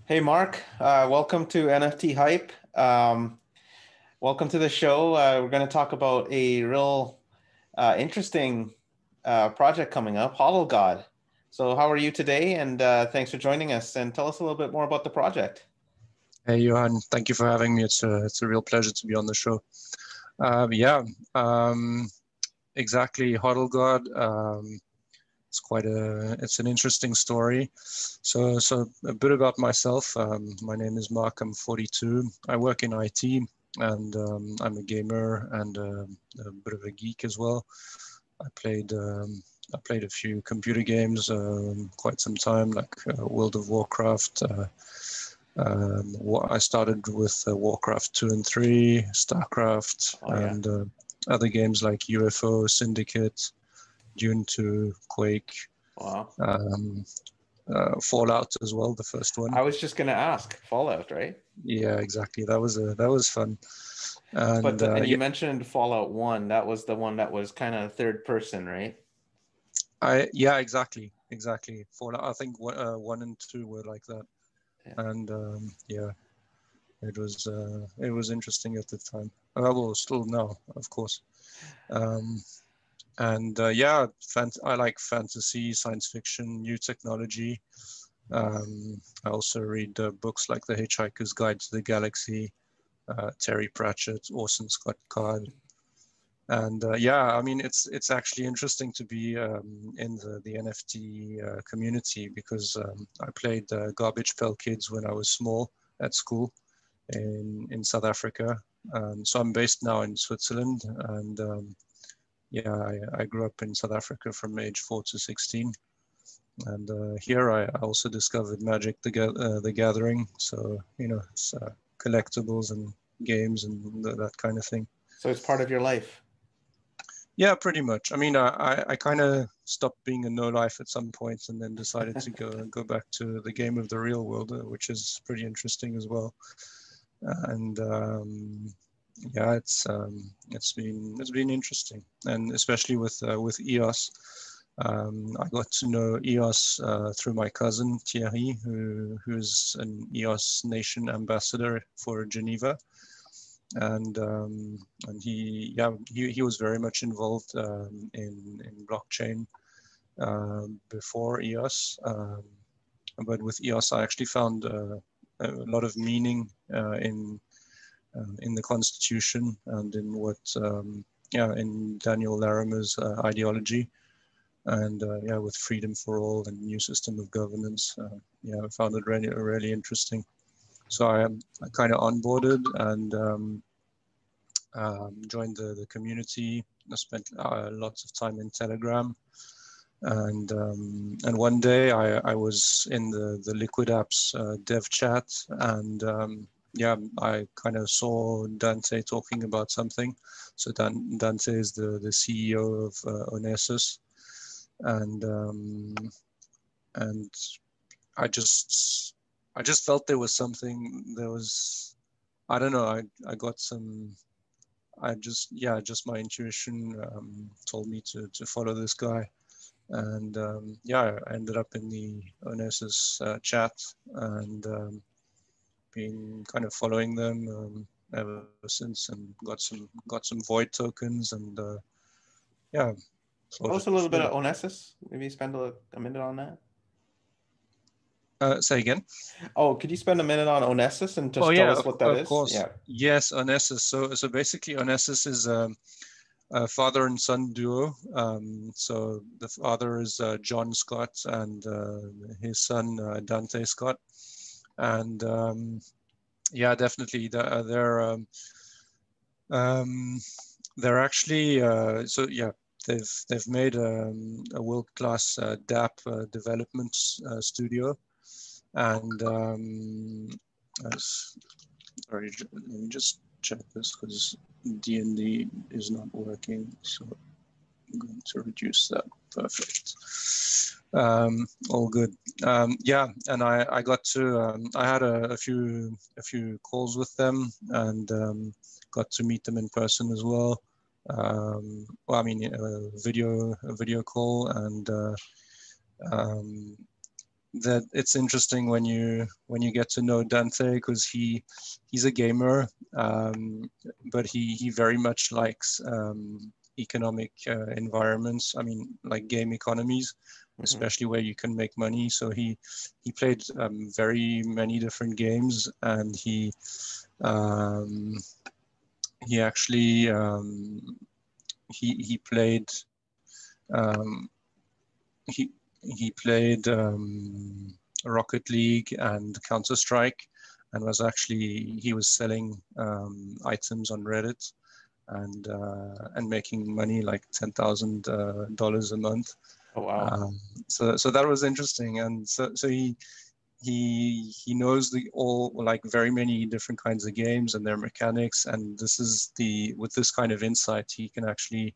Hey Mark, welcome to NFT Hype. Welcome to the show. We're going to talk about a real interesting project coming up, HodlGod. So how are you today? And thanks for joining us. And tell us a little bit more about the project. Hey, Johan, thank you for having me. It's a real pleasure to be on the show. Yeah, exactly. HodlGod. It's an interesting story. So a bit about myself. My name is Mark. I'm 42. I work in IT, and I'm a gamer and a bit of a geek as well. I played a few computer games quite some time, like World of Warcraft. I started with Warcraft 2 and 3, StarCraft, and other games like UFO, Syndicate, Dune 2, Quake, Wow. Fallout as well, the first one. I was just going to ask, Fallout, right? Yeah, exactly. That was fun. And you mentioned Fallout 1. That was the one that was kind of third person, right? Yeah, exactly. Fallout. I think 1 and 2 were like that. Yeah. And yeah, it was interesting at the time. Well, still now, of course. Yeah, I like fantasy, science fiction, new technology. I also read books like The Hitchhiker's Guide to the Galaxy, Terry Pratchett, Orson Scott Card. And yeah, I mean, it's actually interesting to be in the NFT community because I played Garbage Pail Kids when I was small at school in South Africa. So I'm based now in Switzerland, and yeah, I grew up in South Africa from age 4 to 16. And here I also discovered Magic the Gathering. So, you know, it's collectibles and games and that kind of thing. So it's part of your life. Yeah, pretty much. I mean, I kind of stopped being a no life at some point and then decided to go back to the game of the real world, which is pretty interesting as well. And yeah, it's been interesting, and especially with EOS. I got to know EOS through my cousin Thierry, who's an EOS Nation ambassador for Geneva, and he was very much involved in blockchain before EOS, but with EOS I actually found a lot of meaning in the Constitution and in what in Daniel Larimer's ideology, and yeah, with freedom for all and new system of governance. Yeah, I found it really interesting. So I kind of onboarded and joined the community. I spent lots of time in Telegram, and one day I was in the Liquid Apps dev chat, and yeah, I kind of saw Dante talking about something. So Dante is the CEO of Onesis, and I just felt there was something. There was, I don't know. I got some. Just my intuition told me to follow this guy, and yeah, I ended up in the Onesis chat and been kind of following them ever since, and got some void tokens, and yeah. Tell us a little bit of Onesis. Maybe spend a minute on that. Say again. Oh, could you spend a minute on Onesis and just tell us what that is? Of course. Yeah. Yes, Onesis. So basically, Onesis is a father and son duo. So the father is John Scott, and his son Dante Scott, and yeah, definitely they're actually so yeah. They've made a world-class DApp development studio, and sorry, let me just check this because D&D is not working, so I'm going to reduce that. Perfect. All good. Yeah, and I got to I had a few calls with them, and got to meet them in person as well. Well, I mean, a video call, and that it's interesting when you get to know Dante, because he's a gamer, but he very much likes economic environments. I mean, like game economies, especially where you can make money. So he played very many different games, and he actually he played um, he he played Rocket League and Counter-Strike, and he was selling items on Reddit and making money like $10,000 a month. Oh wow. So that was interesting, and so he knows all like very many different kinds of games and their mechanics, and with this kind of insight he can actually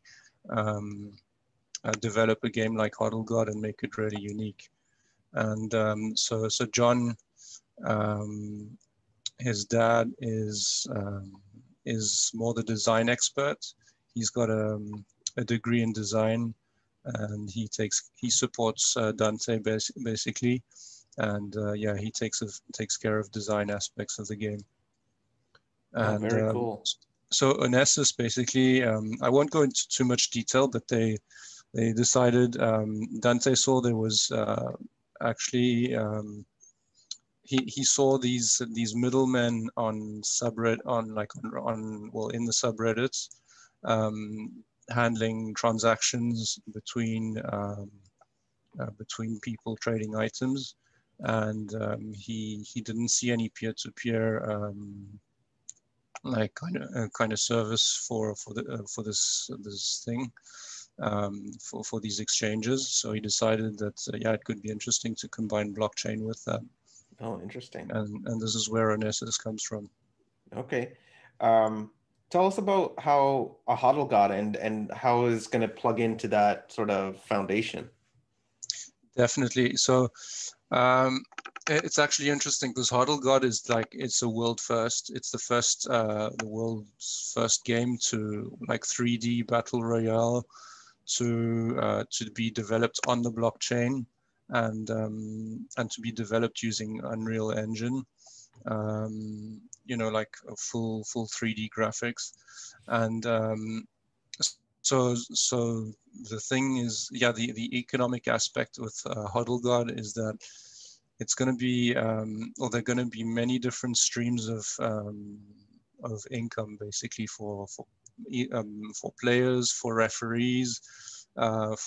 develop a game like HodlGod and make it really unique. And so John, his dad is more the design expert. He's got a degree in design, and he supports Dante basically, and yeah, he takes care of design aspects of the game. Oh, And very cool. so Onesis basically, I won't go into too much detail, but they decided, Dante saw there was actually he saw these middlemen on subreddit in the subreddits, handling transactions between people trading items, and he didn't see any peer-to-peer like kind of service for this thing, for these exchanges. So he decided that yeah, it could be interesting to combine blockchain with that. Oh, interesting. And this is where Onesis comes from. Okay. Tell us about how a HodlGod and how it's going to plug into that sort of foundation. Definitely. So it's actually interesting because HodlGod is like, it's a world first. It's the world's first game to like 3D battle royale to be developed on the blockchain, and to be developed using Unreal Engine. Like a full 3D graphics, and so the thing is, yeah, the economic aspect with HodlGod is that it's going to be, or there are going to be many different streams of income, basically for players, for referees,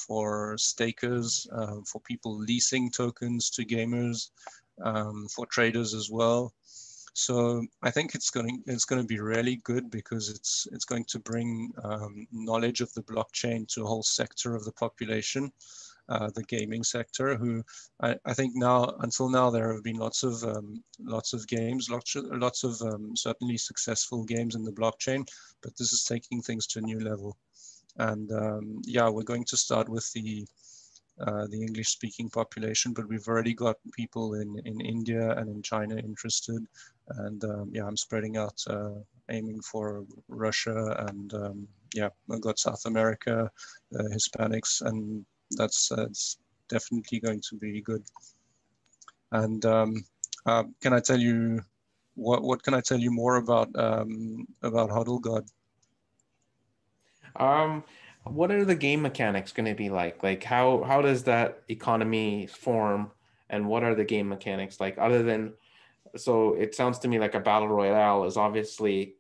for stakers, for people leasing tokens to gamers, for traders as well. So I think it's going to be really good, because it's going to bring knowledge of the blockchain to a whole sector of the population, the gaming sector. Who I think until now there have been lots of games, lots of certainly successful games in the blockchain, but this is taking things to a new level. And yeah, we're going to start with the English-speaking population, but we've already got people in India and in China interested, and yeah, I'm spreading out, aiming for Russia, and yeah, I've got South America, Hispanics, and that's definitely going to be good. And can I tell you what can I tell you more about HodlGod? What are the game mechanics going to be like? Like how does that economy form, and what are the game mechanics like other than, so it sounds to me like a battle royale is obviously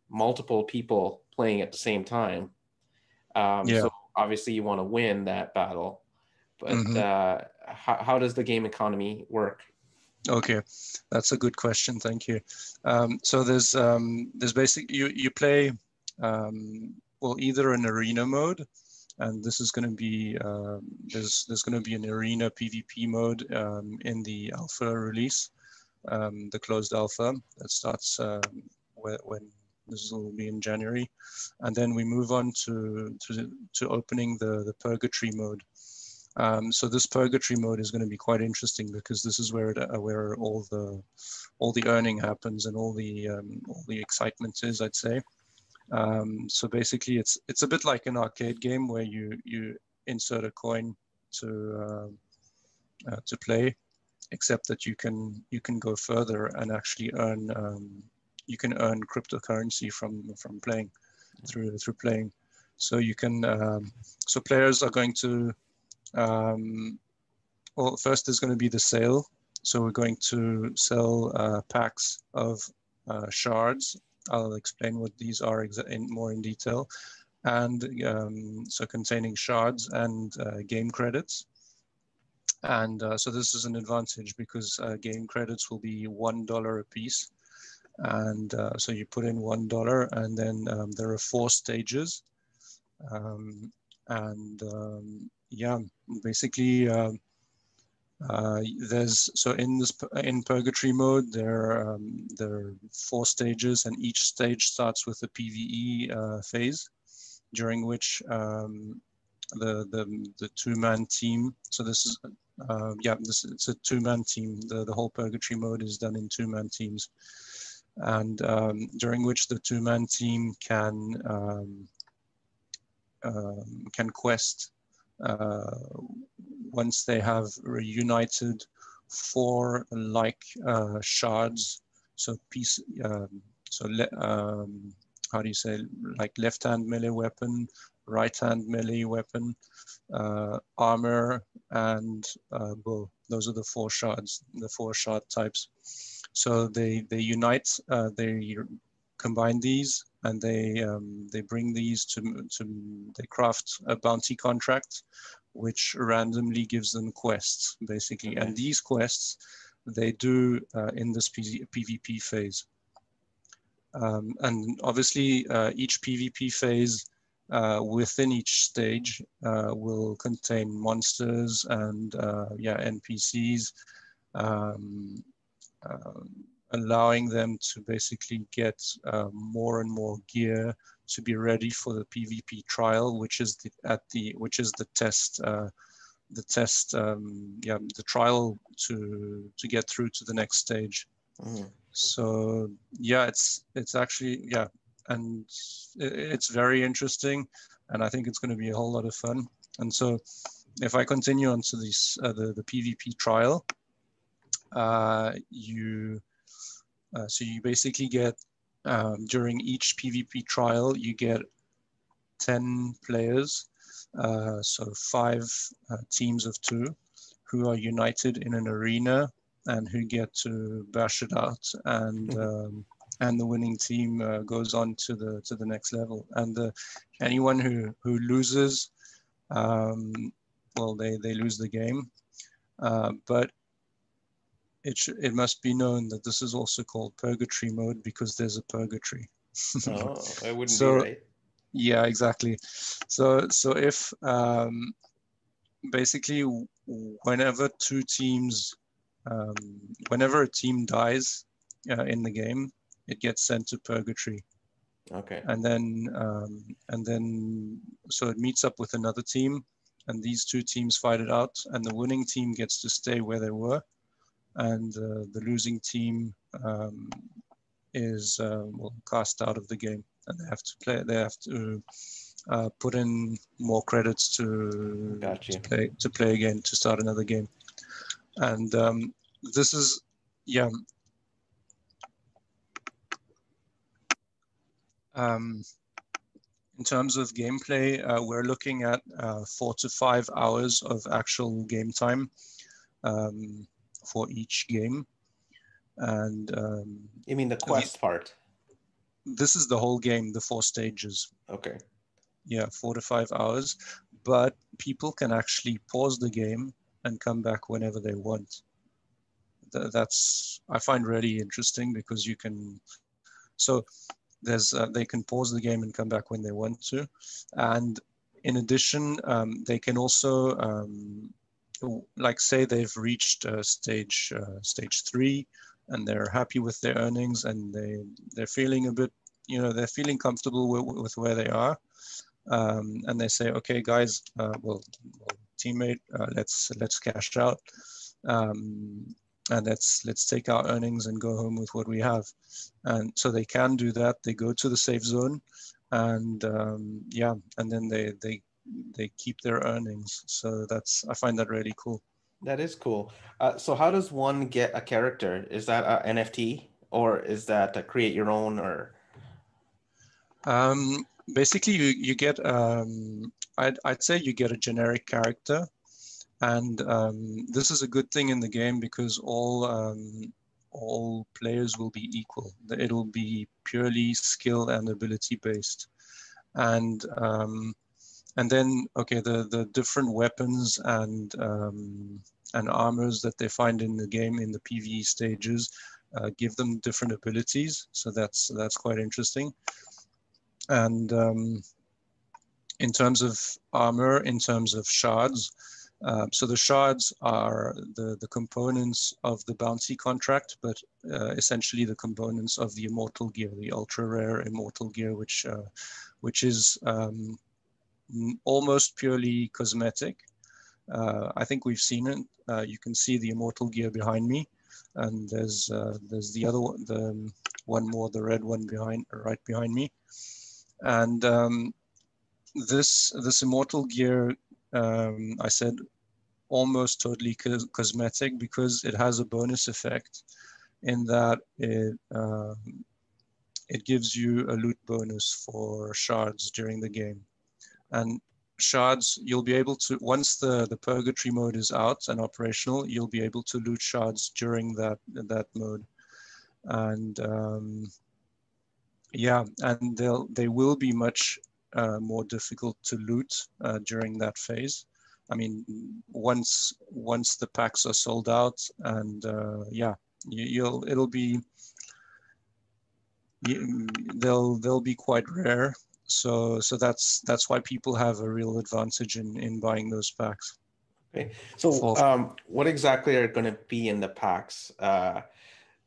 multiple people playing at the same time. Yeah. So obviously you want to win that battle, but Mm-hmm. how does the game economy work? Okay, that's a good question. Thank you. So there's basically, you play well, either an arena mode, and this is going to be there's going to be an arena PvP mode in the alpha release, the closed alpha that starts when this will be in January, and then we move on to opening the purgatory mode. So this purgatory mode is going to be quite interesting, because this is where all the earning happens, and all the excitement is, I'd say. So basically, it's a bit like an arcade game where you insert a coin to to play, except that you can go further and actually earn you can earn cryptocurrency from playing through playing. So you can so players are going to well, first there's going to be the sale. So we're going to sell packs of shards. I'll explain what these are more in detail. And so containing shards and game credits. And so this is an advantage because game credits will be $1 a piece. And so you put in $1, and then there are 4 stages. Yeah, basically there's so in purgatory mode there are 4 stages, and each stage starts with a PvE phase, during which the 2-man team. So this is it's a 2-man team. The whole purgatory mode is done in 2-man teams, and during which the 2-man team can quest once they have reunited 4 shards. So how do you say, like left-hand melee weapon, right-hand melee weapon, armor, and bow. Those are the 4 shards, the 4 shard types. So they unite, they combine these, and they bring these they craft a bounty contract, which randomly gives them quests, basically. Okay. And these quests they do in this PvP phase. And obviously each PvP phase within each stage will contain monsters and NPCs, allowing them to basically get more and more gear to be ready for the PvP trial, which is the test, the trial to get through to the next stage. Mm. So yeah, it's actually, and it's very interesting, and I think it's going to be a whole lot of fun. And so if I continue on to this the PvP trial, so you basically get during each PvP trial you get 10 players, so 5 teams of 2 who are united in an arena and who get to bash it out, and the winning team goes on to the next level. And anyone who loses, well, they lose the game. But it must be known that this is also called purgatory mode because there's a purgatory. Oh, it wouldn't be right. Yeah, exactly. So if basically whenever 2 teams, whenever a team dies in the game, it gets sent to purgatory. Okay. And then so it meets up with another team, and these 2 teams fight it out, and the winning team gets to stay where they were, and the losing team is cast out of the game, and they have to play. They have to put in more credits to play again, to start another game. And this is, in terms of gameplay, we're looking at 4 to 5 hours of actual game time for each game. And you mean the quest part? This is the whole game, the 4 stages. Okay. Yeah, 4 to 5 hours, but people can actually pause the game and come back whenever they want. That's, I find, really interesting, because you can, so there's they can pause the game and come back when they want to, and in addition they can also like, say they've reached stage 3 and they're happy with their earnings, and they're feeling a bit, they're feeling comfortable with where they are, and they say, okay guys, well teammate, let's cash out, and let's take our earnings and go home with what we have. And so they can do that. They go to the safe zone, and and then they keep their earnings. So I find that really cool. That is cool. So how does one get a character? Is that a NFT or is that a create your own or? Basically, you get I'd say you get a generic character, and this is a good thing in the game because all players will be equal. It'll be purely skill and ability based, and then okay, the different weapons and armors that they find in the game in the PvE stages give them different abilities. So that's quite interesting. And in terms of armor, in terms of shards, so the shards are the components of the bounty contract, but essentially the components of the immortal gear, the ultra rare immortal gear, which is almost purely cosmetic. I think we've seen it. You can see the immortal gear behind me, and there's the other one, the one more, the red one right behind me, and this immortal gear, I said almost totally cosmetic because it has a bonus effect in that it gives you a loot bonus for shards during the game. And shards, you'll be able to, once the purgatory mode is out and operational, you'll be able to loot shards during that mode. And yeah, and they will be much more difficult to loot during that phase. I mean, once the packs are sold out, and yeah, they'll be quite rare. So that's why people have a real advantage in buying those packs. Okay. So what exactly are going to be in the packs?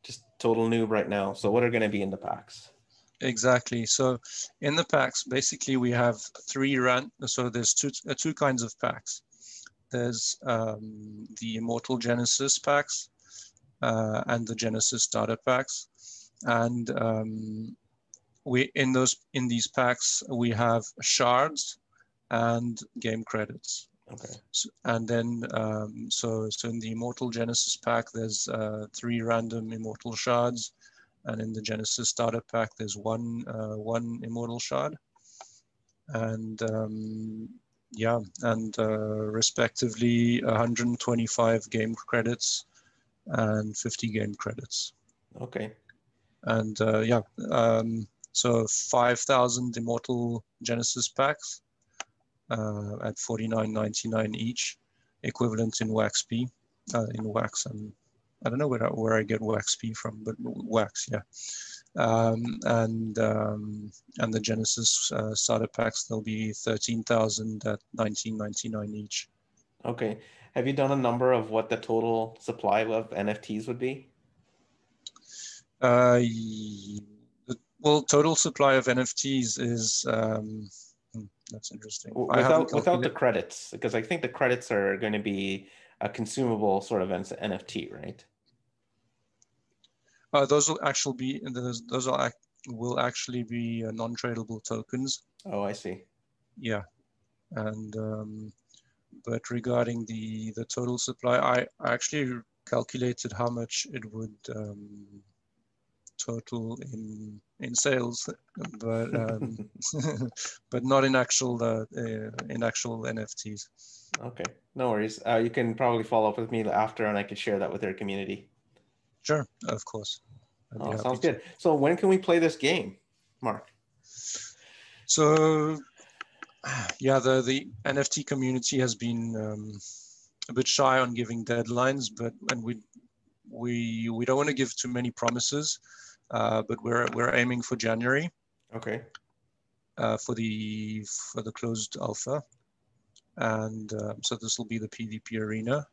Just total noob right now. So what are going to be in the packs? Exactly. So in the packs, basically we have so there's two kinds of packs. There's the Immortal Genesis packs and the Genesis starter packs. And in these packs, we have shards and game credits. Okay. And then, so in the Immortal Genesis pack, there's 3 random Immortal shards. And in the Genesis starter pack, there's one Immortal shard. And yeah, and respectively 125 game credits and 50 game credits. Okay. And yeah, so 5,000 Immortal Genesis packs at $49.99 each, equivalent in WaxP, in wax. And I don't know where I get WaxP from, but wax, yeah. And the Genesis starter packs, they'll be 13,000 at $19.99 each. Okay. Have you done a number of what the total supply of NFTs would be? Well, total supply of NFTs is that's interesting. Without the credits, because I think the credits are going to be a consumable sort of NFT, right? Those will actually be will actually be non-tradable tokens. Oh, I see. Yeah, and but regarding the total supply, I actually calculated how much it would total in sales, but but not in actual NFTs. Okay, no worries. You can probably follow up with me after, and I can share that with our community. Sure, of course. Oh, sounds good. So when can we play this game, Mark? So yeah, the NFT community has been a bit shy on giving deadlines, and we don't want to give too many promises, but we're aiming for January. Okay. For the closed alpha, and so this will be the PvP arena,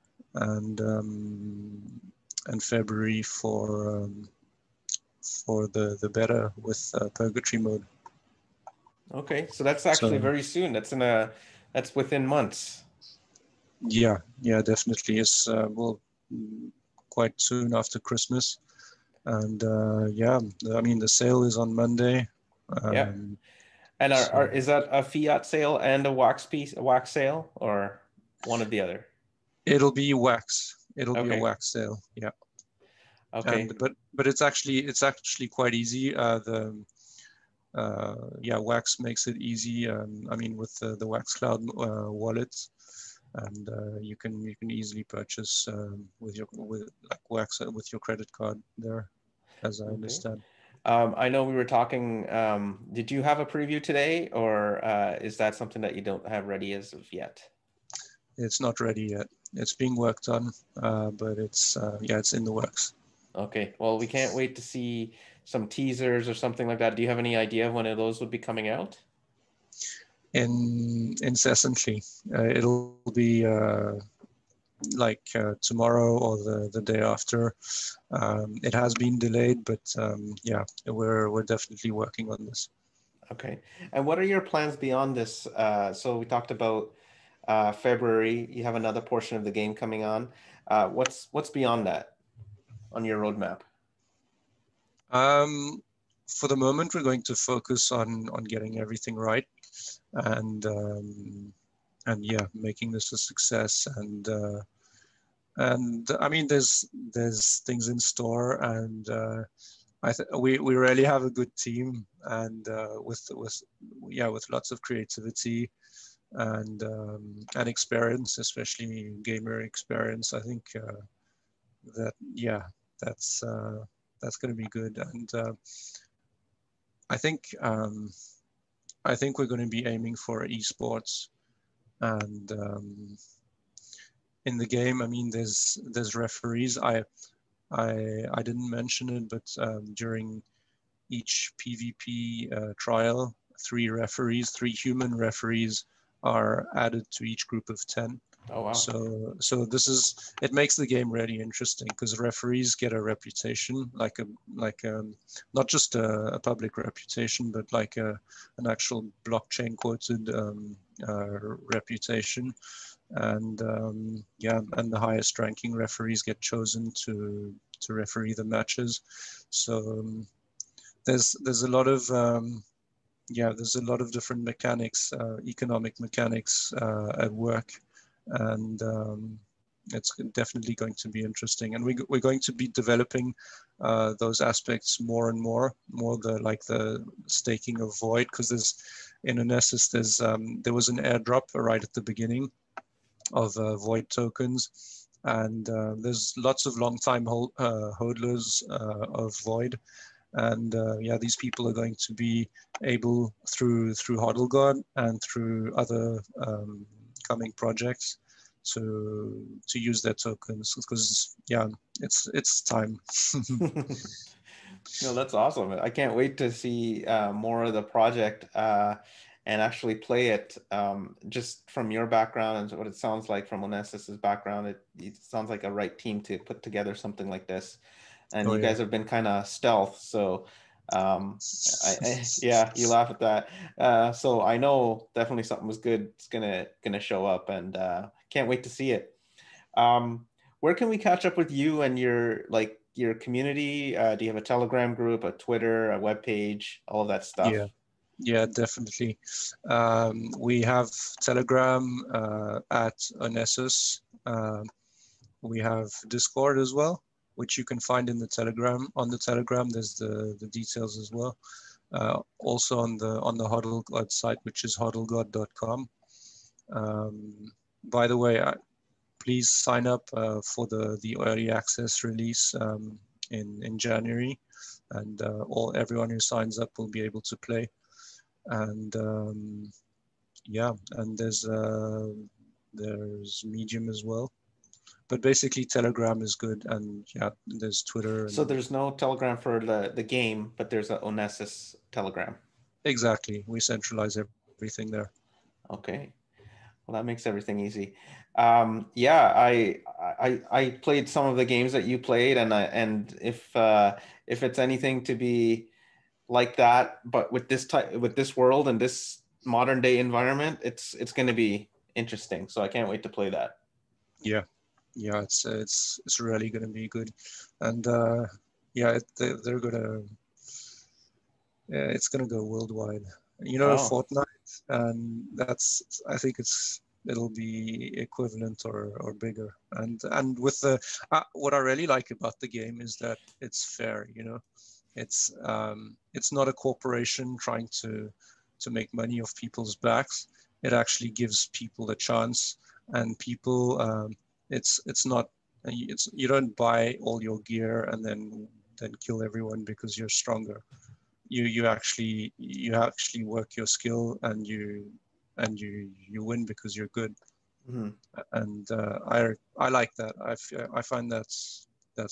and February for the beta with purgatory mode. Okay, so that's actually very soon. That's within months. Yeah, definitely. It's well, quite soon after Christmas, and yeah, I mean the sale is on Monday. Yeah, and is that a fiat sale and a wax sale, or one or the other? It'll be wax. It'll be a Okay. wax sale. Yeah. Okay. And but it's actually quite easy. Yeah, wax makes it easy. I mean, with the wax cloud wallet, and you can easily purchase with like wax with your credit card there, as I Okay. understand. I know we were talking. Did you have a preview today, or is that something that you don't have ready as of yet? It's not ready yet. It's being worked on, but it's yeah, it's in the works. Okay. Well, we can't wait to see some teasers or something like that. Do you have any idea of when those would be coming out? Incessantly, it'll be like tomorrow or the day after. It has been delayed, but yeah, we're definitely working on this. Okay. And what are your plans beyond this? So we talked about February. You have another portion of the game coming on. What's beyond that on your roadmap? Um, for the moment, we're going to focus on getting everything right, and yeah, making this a success. And I mean, there's things in store, and we really have a good team, and with yeah, with lots of creativity and experience, especially gamer experience. I think that yeah, that's that's going to be good, and I think um, I think we're going to be aiming for esports, and in the game, I mean, there's referees. I didn't mention it, but during each PvP trial, three human referees are added to each group of 10. Oh, wow. So this is, it makes the game really interesting because referees get a reputation, like not just a public reputation, but like an actual blockchain quoted reputation. And yeah, and the highest ranking referees get chosen to referee the matches. So there's a lot of yeah, there's a lot of different mechanics, economic mechanics at work, and it's definitely going to be interesting. And we're going to be developing those aspects more and more the like the staking of void, because there's in Onesis there was an airdrop right at the beginning of void tokens. And there's lots of long-time hodlers of void, and yeah, these people are going to be able through HodlGod and through other coming projects to use their tokens, because yeah, it's time. No, that's awesome. I can't wait to see more of the project and actually play it. Just from your background and what it sounds like from Onessis's background, it sounds like a right team to put together something like this. And Oh you yeah. guys have been kind of stealth, so yeah, you laugh at that. So I know definitely something was good. It's gonna show up, and can't wait to see it. Where can we catch up with you and your community? Do you have a Telegram group, a Twitter, a web page, all of that Yeah, stuff? yeah, definitely. We have Telegram at Onesis. We have Discord as well, which you can find in the Telegram. On the Telegram, there's the details as well. Also on the HodlGod site, which is hodlgod.com. By the way, please sign up for the early access release in January, and everyone who signs up will be able to play. And yeah, and there's Medium as well, but basically Telegram is good, and yeah, there's Twitter So and there's no Telegram for the game, but there's a Onessis Telegram. exactly, we centralize everything there. Okay. Well, that makes everything easy. Yeah, I played some of the games that you played, and if it's anything to be like that, but with this world and this modern day environment, it's going to be interesting. So I can't wait to play that. Yeah, yeah, it's really gonna be good, and yeah, they're gonna it's gonna go worldwide. You know, Oh, Fortnite, and that's I think it's it'll be equivalent or bigger. And with the what I really like about the game is that it's fair. You know, it's not a corporation trying to make money off people's backs. It actually gives people a chance, and people it's not you don't buy all your gear and then kill everyone because you're stronger. You actually work your skill, and you win because you're good. Mm-hmm. And I like that. I find that's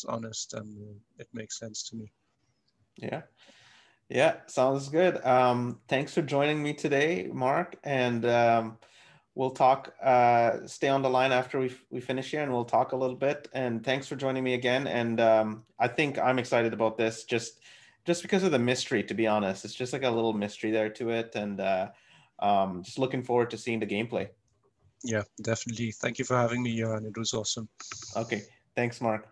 honest, and it makes sense to me. Yeah. Yeah, sounds good. Thanks for joining me today, Mark. And we'll talk, stay on the line after we finish here, and we'll talk a little bit. And thanks for joining me again. And I think I'm excited about this just because of the mystery, to be honest. It's just like a little mystery there to it. And just looking forward to seeing the gameplay. Yeah, definitely. Thank you for having me, Johan. It was awesome. Okay. Thanks, Mark.